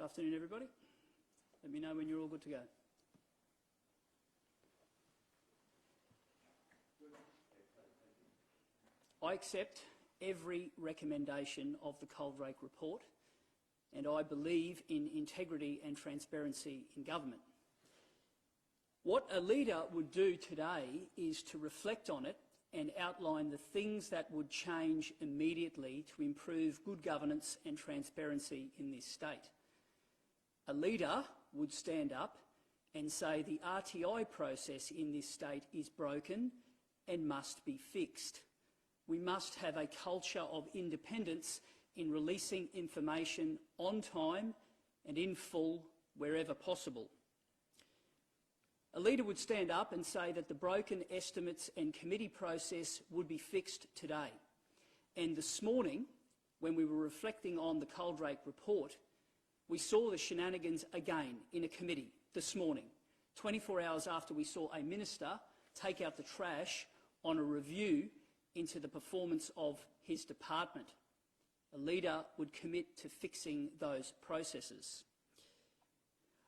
Good afternoon, everybody. Let me know when you're all good to go. I accept every recommendation of the Coldrake report, and I believe in integrity and transparency in government. What a leader would do today is to reflect on it and outline the things that would change immediately to improve good governance and transparency in this state. A leader would stand up and say the RTI process in this state is broken and must be fixed. We must have a culture of independence in releasing information on time and in full wherever possible. A leader would stand up and say that the broken estimates and committee process would be fixed today. And this morning, when we were reflecting on the Coldrake report, we saw the shenanigans again in a committee this morning, 24 hours after we saw a minister take out the trash on a review into the performance of his department. A leader would commit to fixing those processes.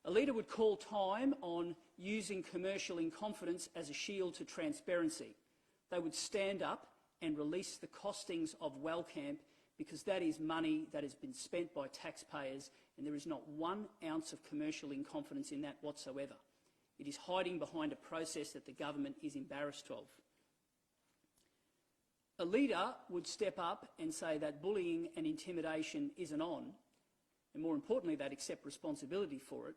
A leader would call time on using commercial incompetence as a shield to transparency. They would stand up and release the costings of Wellcamp because that is money that has been spent by taxpayers and there is not 1 ounce of commercial incompetence in that whatsoever. It is hiding behind a process that the government is embarrassed of. A leader would step up and say that bullying and intimidation isn't on, and more importantly, they'd accept responsibility for it,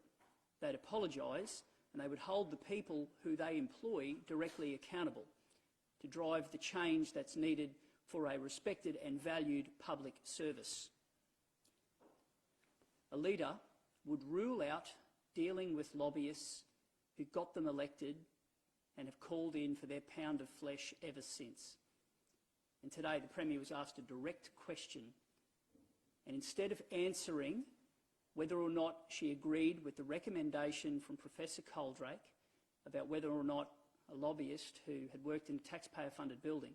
they'd apologise, and they would hold the people who they employ directly accountable to drive the change that's needed for a respected and valued public service. A leader would rule out dealing with lobbyists who got them elected and have called in for their pound of flesh ever since. And today the Premier was asked a direct question, and instead of answering whether or not she agreed with the recommendation from Professor Coldrake about whether or not a lobbyist who had worked in a taxpayer-funded building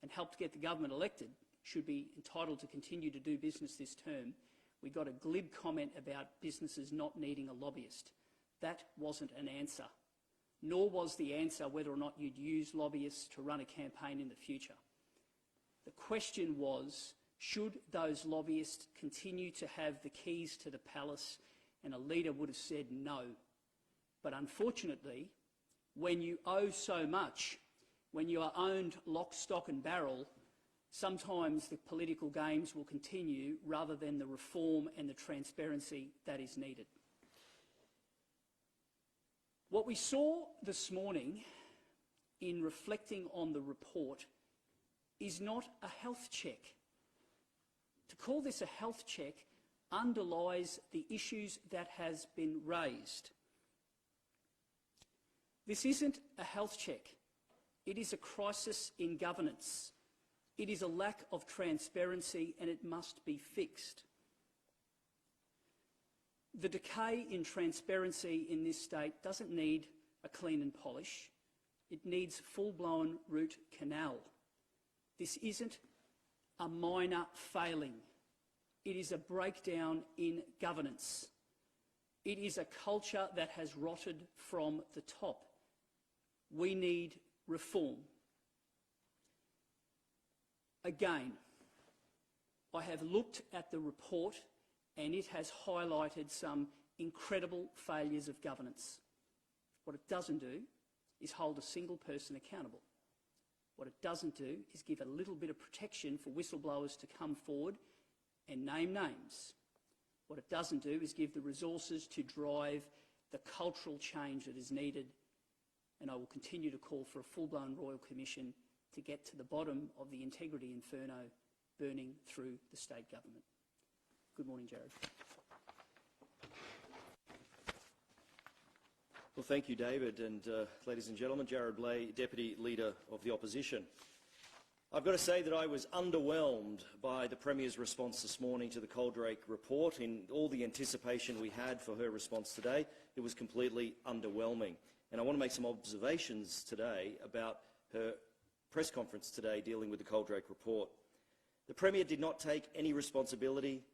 and helped get the government elected should be entitled to continue to do business this term, we got a glib comment about businesses not needing a lobbyist. That wasn't an answer, nor was the answer whether or not you'd use lobbyists to run a campaign in the future. The question was, should those lobbyists continue to have the keys to the palace? And a leader would have said no. But unfortunately, when you owe so much, when you are owned lock, stock and barrel, sometimes the political games will continue rather than the reform and the transparency that is needed. What we saw this morning in reflecting on the report is not a health check. To call this a health check underlies the issues that has been raised. This isn't a health check. It is a crisis in governance. It is a lack of transparency and it must be fixed. The decay in transparency in this state doesn't need a clean and polish. It needs full-blown root canal. This isn't a minor failing. It is a breakdown in governance. It is a culture that has rotted from the top. We need reform. Again, I have looked at the report and it has highlighted some incredible failures of governance. What it doesn't do is hold a single person accountable. What it doesn't do is give a little bit of protection for whistleblowers to come forward and name names. What it doesn't do is give the resources to drive the cultural change that is needed, and I will continue to call for a full-blown Royal Commission to get to the bottom of the integrity inferno burning through the state government. Good morning, Jared. Well, thank you, David, and ladies and gentlemen, Jared Blay, Deputy Leader of the Opposition. I've got to say that I was underwhelmed by the Premier's response this morning to the Coldrake report. In all the anticipation we had for her response today, it was completely underwhelming. And I want to make some observations today about her press conference today dealing with the Coldrake report. The Premier did not take any responsibility.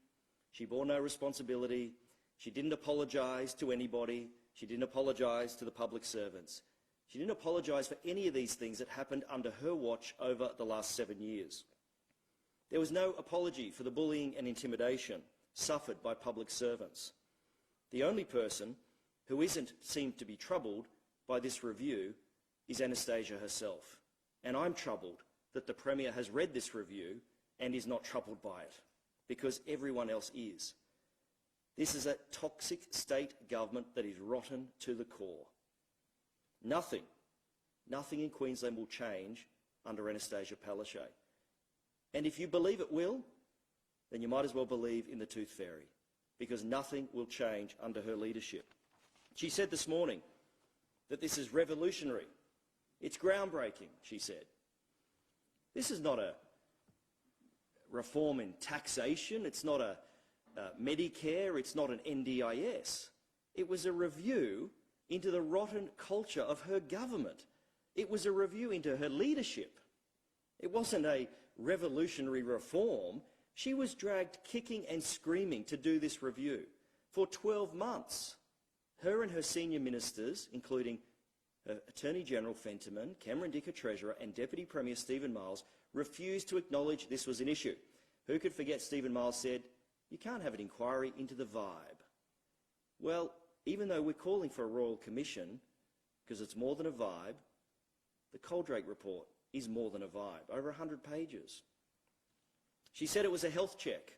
She bore no responsibility. She didn't apologise to anybody. She didn't apologise to the public servants. She didn't apologise for any of these things that happened under her watch over the last 7 years. There was no apology for the bullying and intimidation suffered by public servants. The only person who isn't seemed to be troubled by this review is Anastasia herself. And I'm troubled that the Premier has read this review and is not troubled by it, because everyone else is. This is a toxic state government that is rotten to the core. Nothing in Queensland will change under Anastasia Palaszczuk. And if you believe it will, then you might as well believe in the Tooth Fairy, because nothing will change under her leadership. She said this morning that this is revolutionary. It's groundbreaking, she said. This is not a reform in taxation. It's not a Medicare. It's not an NDIS. It was a review into the rotten culture of her government. It was a review into her leadership. It wasn't a revolutionary reform. She was dragged kicking and screaming to do this review for 12 months. Her and her senior ministers, including Attorney General Fentiman, Cameron Dicker Treasurer and Deputy Premier Stephen Miles, refused to acknowledge this was an issue. Who could forget Stephen Miles said, "You can't have an inquiry into the vibe." Well, even though we're calling for a Royal Commission, because it's more than a vibe, the Coldrake report is more than a vibe, over 100 pages. She said it was a health check.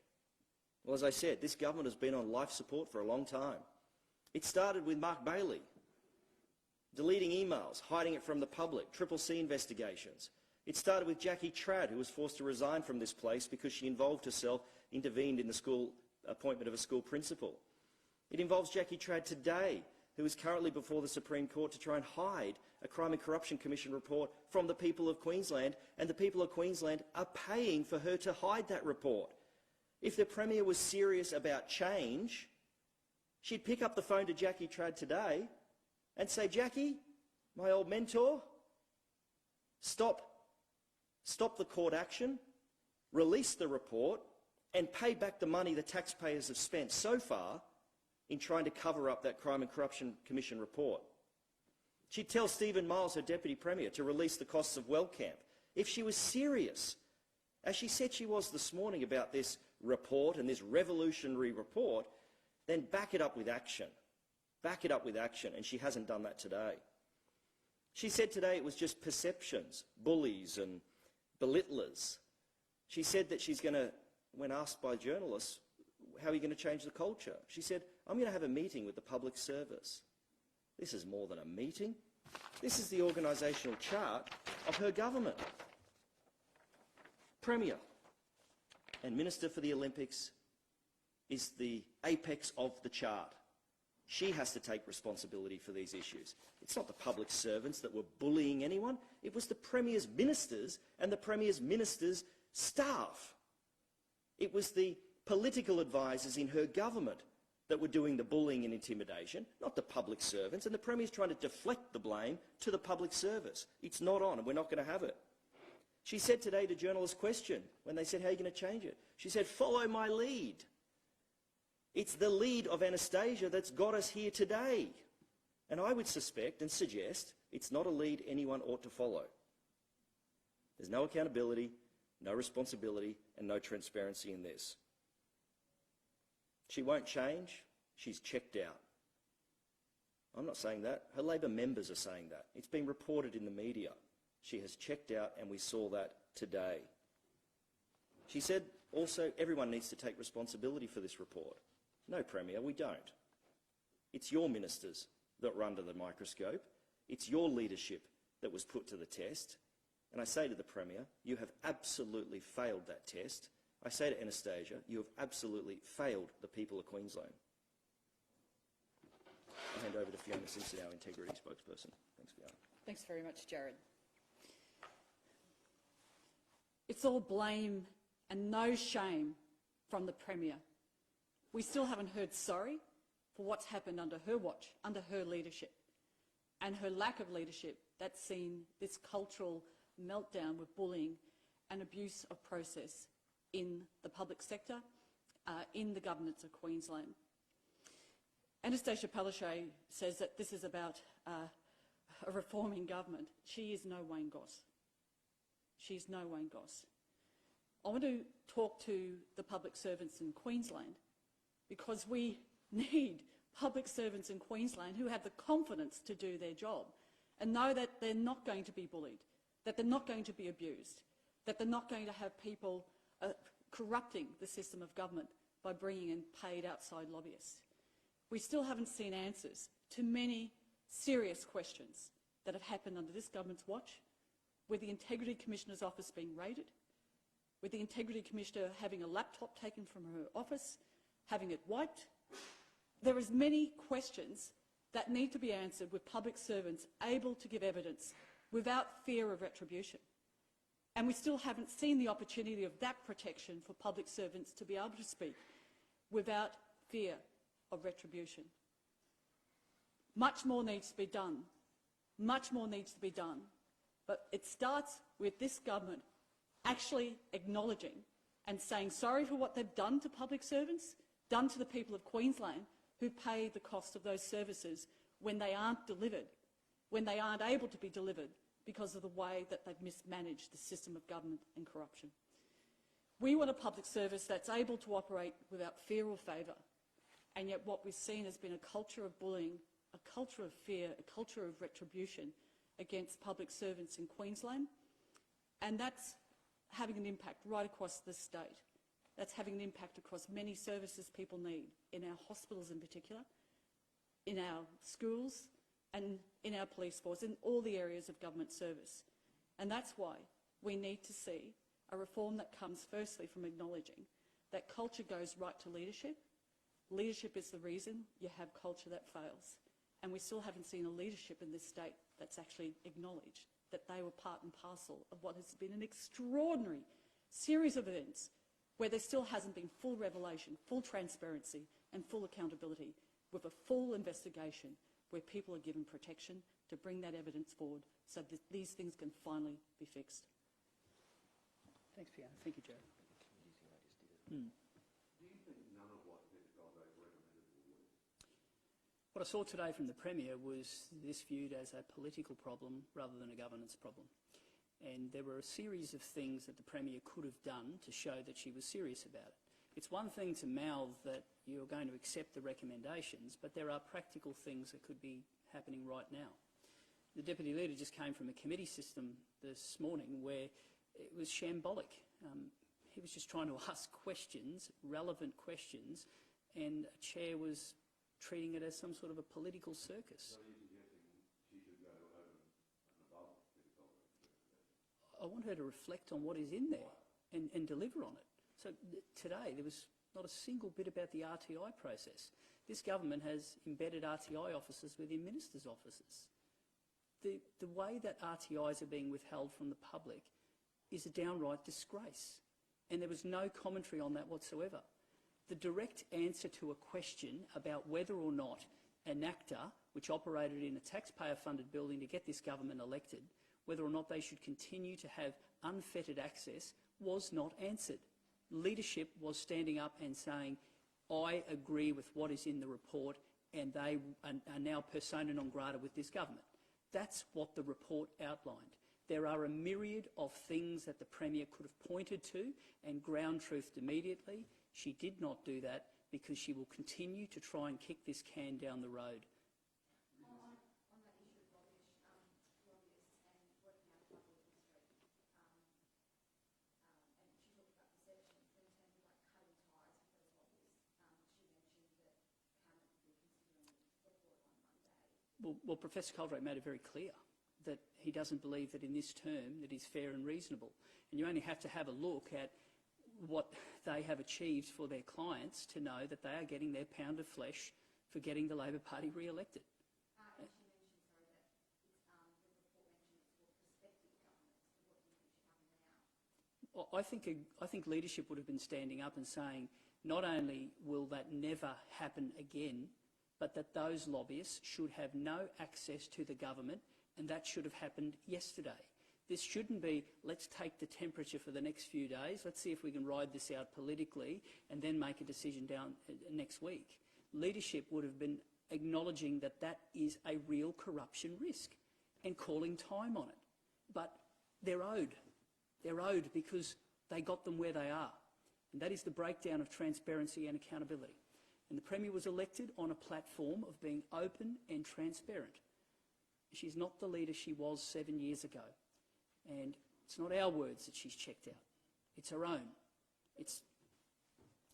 Well, as I said, this government has been on life support for a long time. It started with Mark Bailey, deleting emails, hiding it from the public, CCC investigations. It started with Jackie Tradd, who was forced to resign from this place because she involved herself, intervened in the school appointment of a school principal. It involves Jackie Tradd today, who is currently before the Supreme Court to try and hide a Crime and Corruption Commission report from the people of Queensland, and the people of Queensland are paying for her to hide that report. If the Premier was serious about change, she'd pick up the phone to Jackie Tradd today and say, "Jackie, my old mentor, stop the court action, release the report, and pay back the money the taxpayers have spent so far in trying to cover up that Crime and Corruption Commission report." She'd tell Stephen Miles, her Deputy Premier, to release the costs of Wellcamp. If she was serious, as she said she was this morning about this report and this revolutionary report, then back it up with action. Back it up with action, and she hasn't done that today. She said today it was just perceptions, bullies and belittlers. She said that she's going to, when asked by journalists, how are you going to change the culture? She said, "I'm going to have a meeting with the public service." This is more than a meeting. This is the organisational chart of her government. Premier and Minister for the Olympics is the apex of the chart. She has to take responsibility for these issues. It's not the public servants that were bullying anyone. It was the Premier's ministers and the Premier's ministers' staff. It was the political advisors in her government that were doing the bullying and intimidation, not the public servants, and the Premier's trying to deflect the blame to the public service. It's not on, and we're not going to have it. She said today to journalists' question, when they said, "How are you going to change it?" She said, "Follow my lead." It's the lead of Anastasia that's got us here today. And I would suspect and suggest it's not a lead anyone ought to follow. There's no accountability, no responsibility, and no transparency in this. She won't change. She's checked out. I'm not saying that. Her Labor members are saying that. It's been reported in the media. She has checked out, and we saw that today. She said also everyone needs to take responsibility for this report. No, Premier, we don't. It's your ministers that were under the microscope. It's your leadership that was put to the test. And I say to the Premier, you have absolutely failed that test. I say to Anastasia, you have absolutely failed the people of Queensland. I'll hand over to Fiona Simpson, our integrity spokesperson. Thanks, Fiona. Thanks very much, Jared. It's all blame and no shame from the Premier. We still haven't heard sorry for what's happened under her watch, under her leadership, and her lack of leadership that's seen this cultural meltdown with bullying and abuse of process in the public sector, in the governance of Queensland. Anastasia Palaszczuk says that this is about a reforming government. She is no Wayne Goss. She's no Wayne Goss. I want to talk to the public servants in Queensland because we need public servants in Queensland who have the confidence to do their job and know that they're not going to be bullied, that they're not going to be abused, that they're not going to have people corrupting the system of government by bringing in paid outside lobbyists. We still haven't seen answers to many serious questions that have happened under this government's watch, with the Integrity Commissioner's office being raided, with the Integrity Commissioner having a laptop taken from her office, having it wiped. There is many questions that need to be answered with public servants able to give evidence without fear of retribution. And we still haven't seen the opportunity of that protection for public servants to be able to speak without fear of retribution. Much more needs to be done. Much more needs to be done. But it starts with this government actually acknowledging and saying sorry for what they've done to public servants, done to the people of Queensland who pay the cost of those services when they aren't delivered, when they aren't able to be delivered because of the way that they've mismanaged the system of government and corruption. We want a public service that's able to operate without fear or favour, and yet what we've seen has been a culture of bullying, a culture of fear, a culture of retribution against public servants in Queensland, and that's having an impact right across the state. That's having an impact across many services people need, in our hospitals in particular, in our schools and in our police force, in all the areas of government service. And that's why we need to see a reform that comes firstly from acknowledging that culture goes right to leadership. Leadership is the reason you have culture that fails. And we still haven't seen a leadership in this state that's actually acknowledged that they were part and parcel of what has been an extraordinary series of events where there still hasn't been full revelation, full transparency and full accountability, with a full investigation where people are given protection to bring that evidence forward so that these things can finally be fixed. Thanks, Fiona. Thank you, Joe. Do you think none of what Peter Goldberg recommended will work? What I saw today from the Premier was this viewed as a political problem rather than a governance problem. And there were a series of things that the Premier could have done to show that she was serious about it. It's one thing to mouth that you're going to accept the recommendations, but there are practical things that could be happening right now. The Deputy Leader just came from a committee system this morning where it was shambolic. He was just trying to ask questions, relevant questions, and a chair was treating it as some sort of a political circus. So you're suggesting she should go over and above Peter Goldberg's recommendation? I want her to reflect on what is in there and deliver on it. So today there was not a single bit about the RTI process. This government has embedded RTI officers within ministers' offices. The way that RTIs are being withheld from the public is a downright disgrace, and there was no commentary on that whatsoever. The direct answer to a question about whether or not an actor, which operated in a taxpayer-funded building to get this government elected, whether or not they should continue to have unfettered access, was not answered. Leadership was standing up and saying, I agree with what is in the report, and they are now persona non grata with this government. That's what the report outlined. There are a myriad of things that the Premier could have pointed to and ground-truthed immediately. She did not do that because she will continue to try and kick this can down the road. On that issue of lobbyists and working out of public history, and she talked about perceptions in terms of like cutting ties with those lobbyists. She mentioned that Cabinet would be considering the report on Monday. Well, Professor Coldrake made it very clear that he doesn't believe that in this term that is fair and reasonable. And you only have to have a look at what they have achieved for their clients to know that they are getting their pound of flesh for getting the Labor Party re-elected. And she mentioned, sorry, that the report mentioned it's for prospective governments. What do you think should happen now? Well, I think leadership would have been standing up and saying not only will that never happen again, but that those lobbyists should have no access to the government, and that should have happened yesterday. This shouldn't be, let's take the temperature for the next few days, let's see if we can ride this out politically and then make a decision down next week. Leadership would have been acknowledging that that is a real corruption risk and calling time on it. But they're owed. They're owed because they got them where they are. And that is the breakdown of transparency and accountability. And the Premier was elected on a platform of being open and transparent. She's not the leader she was 7 years ago. And it's not our words that she's checked out. It's her own.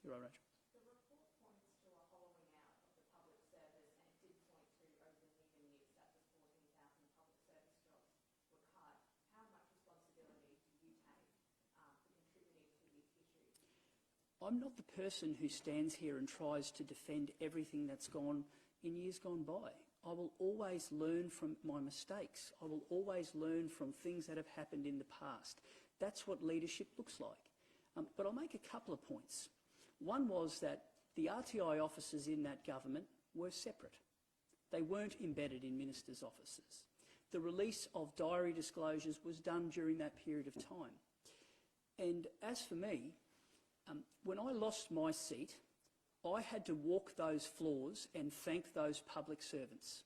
You're right, Rachel. The report points to a hollowing out of the public service, and it did point to over the news that the 14,000 public service jobs were cut. How much responsibility do you take for contributing to this issue? I'm not the person who stands here and tries to defend everything that's gone in years gone by. I will always learn from my mistakes. I will always learn from things that have happened in the past. That's what leadership looks like. But I'll make a couple of points. One was that the RTI officers in that government were separate. They weren't embedded in ministers' offices. The release of diary disclosures was done during that period of time. And as for me, when I lost my seat, I had to walk those floors and thank those public servants,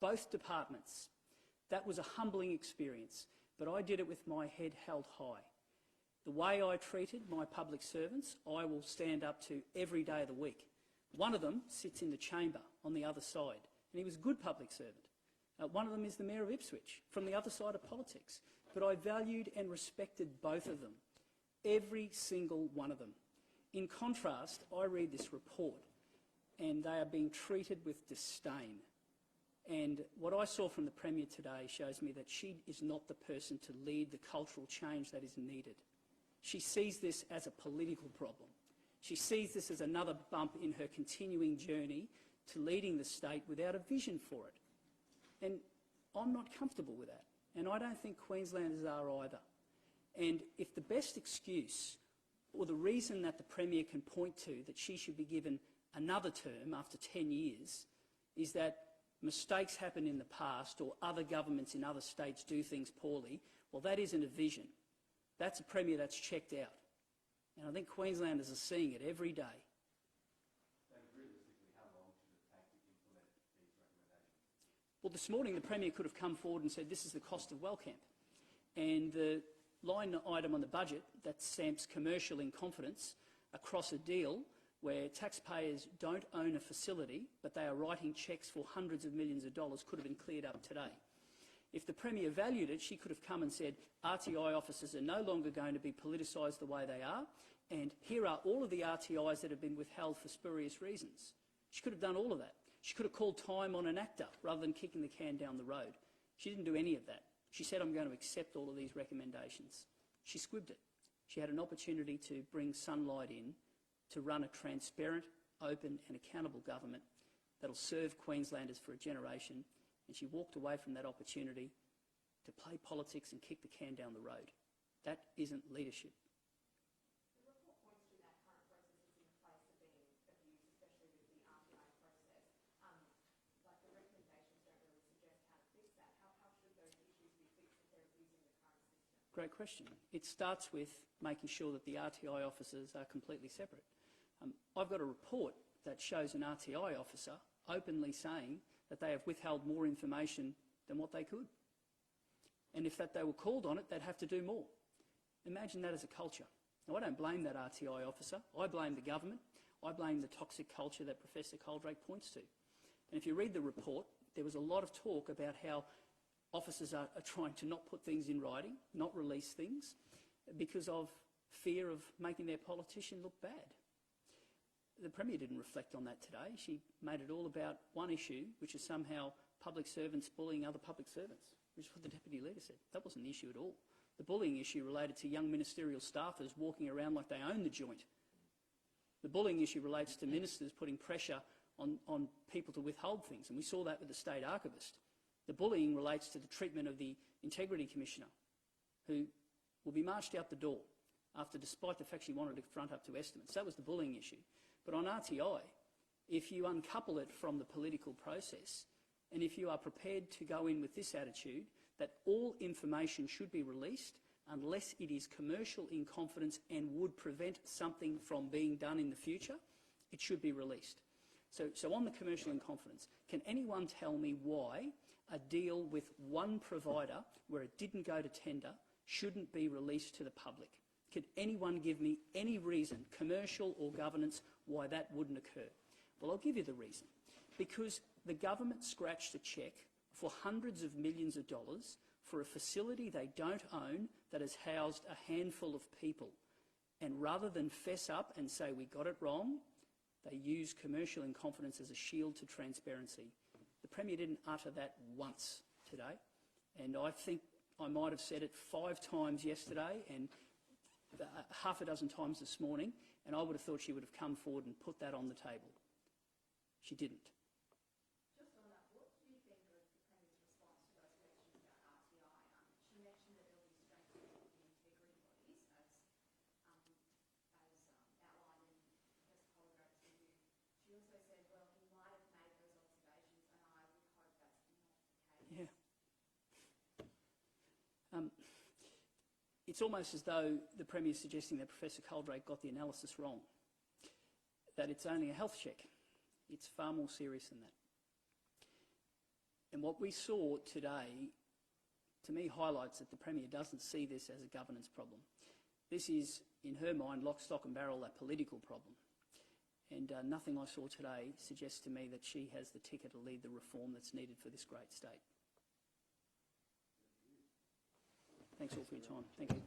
both departments. That was a humbling experience, but I did it with my head held high. The way I treated my public servants, I will stand up to every day of the week. One of them sits in the chamber on the other side, and he was a good public servant. One of them is the Mayor of Ipswich, from the other side of politics. But I valued and respected both of them, every single one of them. In contrast, I read this report, and they are being treated with disdain. And what I saw from the Premier today shows me that she is not the person to lead the cultural change that is needed. She sees this as a political problem. She sees this as another bump in her continuing journey to leading the state without a vision for it. And I'm not comfortable with that. And I don't think Queenslanders are either. And if the best excuse or the reason that the Premier can point to that she should be given another term after 10 years is that mistakes happen in the past or other governments in other states do things poorly, well, that isn't a vision. That's a Premier that's checked out. And I think Queenslanders are seeing it every day. Realistically, how long should it take to implement these recommendations? Well, this morning the Premier could have come forward and said this is the cost of Wellcamp. And the line item on the budget that stamps commercial in confidence across a deal where taxpayers don't own a facility but they are writing cheques for hundreds of millions of dollars could have been cleared up today. If the Premier valued it, she could have come and said RTI officers are no longer going to be politicised the way they are, and here are all of the RTIs that have been withheld for spurious reasons. She could have done all of that. She could have called time on an actor rather than kicking the can down the road. She didn't do any of that. She said, I'm going to accept all of these recommendations. She squibbed it. She had an opportunity to bring sunlight in, to run a transparent, open and accountable government that will serve Queenslanders for a generation, and she walked away from that opportunity to play politics and kick the can down the road. That isn't leadership. The report points to that current processes in place are being abused, especially with the RTI process. Like the recommendations don't really suggest how to fix that. How should those issues be fixed if they're abusing the current system? Great question. It starts with making sure that the RTI officers are completely separate. I've got a report that shows an RTI officer openly saying that they have withheld more information than what they could. And if they were called on it, they'd have to do more. Imagine that as a culture. Now, I don't blame that RTI officer. I blame the government. I blame the toxic culture that Professor Coldrake points to. And if you read the report, there was a lot of talk about how officers are trying to not put things in writing, not release things, because of fear of making their politician look bad. The Premier didn't reflect on that today. She made it all about one issue, which is somehow public servants bullying other public servants, which is what the Deputy Leader said. That wasn't the issue at all. The bullying issue related to young ministerial staffers walking around like they own the joint. The bullying issue relates to ministers putting pressure on people to withhold things, and we saw that with the State Archivist. The bullying relates to the treatment of the Integrity Commissioner, who will be marched out the door after, despite the fact she wanted to front up to estimates. That was the bullying issue. But on RTI, if you uncouple it from the political process, and if you are prepared to go in with this attitude that all information should be released unless it is commercial in confidence and would prevent something from being done in the future, it should be released. So on the commercial in confidence, can anyone tell me why a deal with one provider where it didn't go to tender shouldn't be released to the public? Could anyone give me any reason, commercial or governance, why that wouldn't occur? Well, I'll give you the reason. Because the government scratched a cheque for hundreds of millions of dollars for a facility they don't own that has housed a handful of people. And rather than fess up and say we got it wrong, they used commercial in confidence as a shield to transparency. The Premier didn't utter that once today, and I think I might have said it 5 times yesterday and half a dozen times this morning, and I would have thought she would have come forward and put that on the table. She didn't. Just on that, what do you think of the Premier's response to those questions about RTI? She mentioned that there will be strengthening of the integrity bodies as outlined in Professor Colgrave's review. She also said, well, he might have made those observations, and I would hope that's not the case. Yeah. It's almost as though the Premier is suggesting that Professor Coldrake got the analysis wrong, that it's only a health check. It's far more serious than that. And what we saw today, to me, highlights that the Premier doesn't see this as a governance problem. This is, in her mind, lock, stock and barrel, a political problem. And nothing I saw today suggests to me that she has the ticket to lead the reform that's needed for this great state. Thanks all for your time. Thank you.